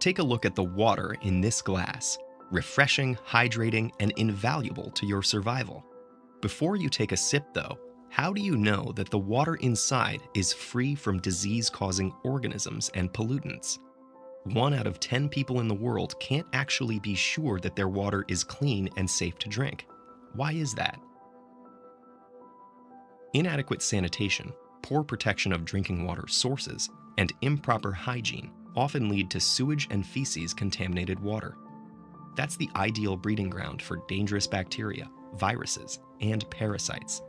Take a look at the water in this glass. Refreshing, hydrating, and invaluable to your survival. Before you take a sip, though, how do you know that the water inside is free from disease-causing organisms and pollutants? 1 out of 10 people in the world can't actually be sure that their water is clean and safe to drink. Why is that? Inadequate sanitation, poor protection of drinking water sources, and improper hygiene often lead to sewage and feces contaminated water. That's the ideal breeding ground for dangerous bacteria, viruses, and parasites.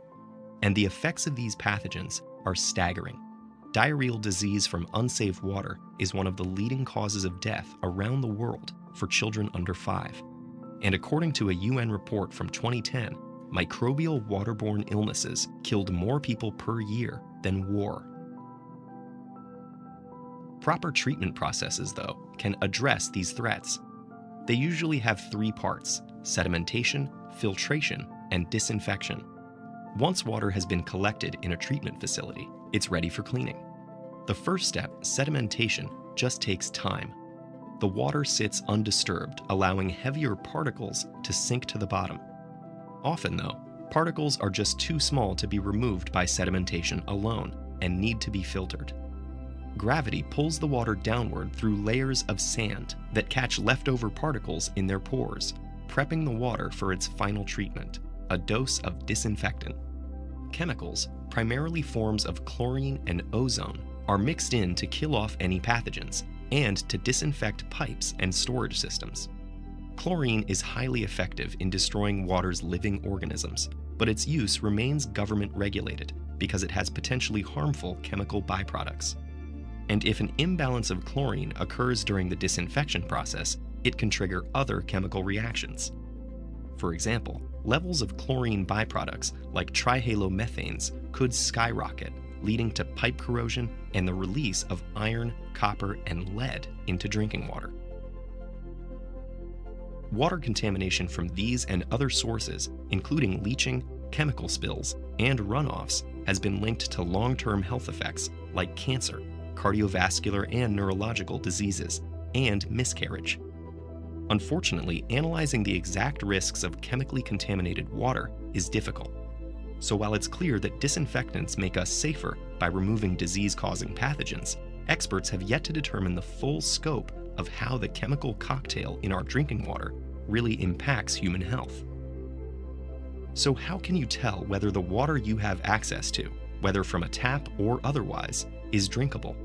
And the effects of these pathogens are staggering. Diarrheal disease from unsafe water is one of the leading causes of death around the world for children under 5. And according to a UN report from 2010, microbial waterborne illnesses killed more people per year than war. Proper treatment processes, though, can address these threats. They usually have 3 parts: sedimentation, filtration, and disinfection. Once water has been collected in a treatment facility, it's ready for cleaning. The first step, sedimentation, just takes time. The water sits undisturbed, allowing heavier particles to sink to the bottom. Often, though, particles are just too small to be removed by sedimentation alone and need to be filtered. Gravity pulls the water downward through layers of sand that catch leftover particles in their pores, prepping the water for its final treatment, a dose of disinfectant. Chemicals, primarily forms of chlorine and ozone, are mixed in to kill off any pathogens and to disinfect pipes and storage systems. Chlorine is highly effective in destroying water's living organisms, but its use remains government regulated because it has potentially harmful chemical byproducts. And if an imbalance of chlorine occurs during the disinfection process, it can trigger other chemical reactions. For example, levels of chlorine byproducts like trihalomethanes could skyrocket, leading to pipe corrosion and the release of iron, copper, and lead into drinking water. Water contamination from these and other sources, including leaching, chemical spills, and runoffs, has been linked to long-term health effects like cancer, cardiovascular and neurological diseases, and miscarriage. Unfortunately, analyzing the exact risks of chemically contaminated water is difficult. So while it's clear that disinfectants make us safer by removing disease-causing pathogens, experts have yet to determine the full scope of how the chemical cocktail in our drinking water really impacts human health. So how can you tell whether the water you have access to, whether from a tap or otherwise, is drinkable?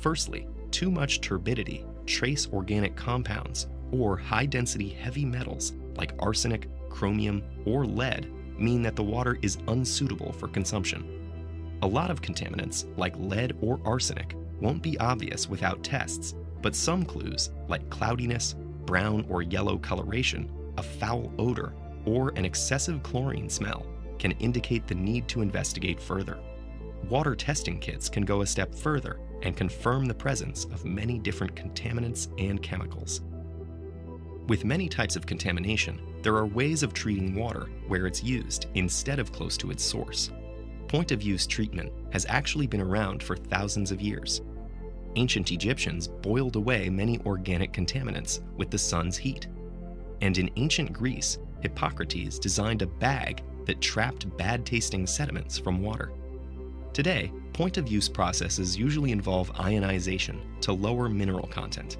Firstly, too much turbidity, trace organic compounds, or high-density heavy metals like arsenic, chromium, or lead mean that the water is unsuitable for consumption. A lot of contaminants, like lead or arsenic, won't be obvious without tests, but some clues, like cloudiness, brown or yellow coloration, a foul odor, or an excessive chlorine smell, can indicate the need to investigate further. Water testing kits can go a step further and confirm the presence of many different contaminants and chemicals. With many types of contamination, there are ways of treating water where it's used instead of close to its source. Point-of-use treatment has actually been around for thousands of years. Ancient Egyptians boiled away many organic contaminants with the sun's heat. And in ancient Greece, Hippocrates designed a bag that trapped bad-tasting sediments from water. Today, point-of-use processes usually involve ionization to lower mineral content.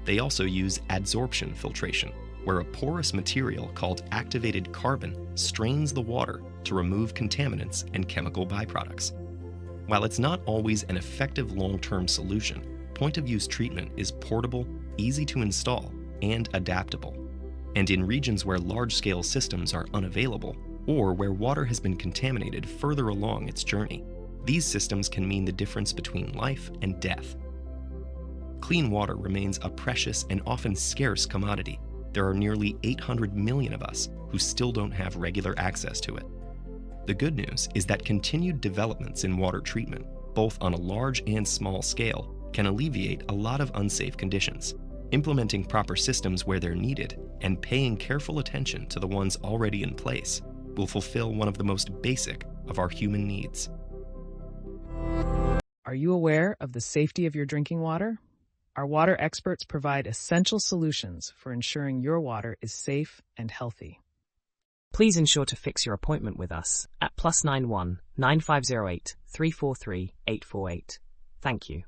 They also use adsorption filtration, where a porous material called activated carbon strains the water to remove contaminants and chemical byproducts. While it's not always an effective long-term solution, point-of-use treatment is portable, easy to install, and adaptable. And in regions where large-scale systems are unavailable, or where water has been contaminated further along its journey, these systems can mean the difference between life and death. Clean water remains a precious and often scarce commodity. There are nearly 800 million of us who still don't have regular access to it. The good news is that continued developments in water treatment, both on a large and small scale, can alleviate a lot of unsafe conditions. Implementing proper systems where they're needed and paying careful attention to the ones already in place will fulfill one of the most basic of our human needs. Are you aware of the safety of your drinking water? Our water experts provide essential solutions for ensuring your water is safe and healthy. Please ensure to fix your appointment with us at +91 9508 343 848. Thank you.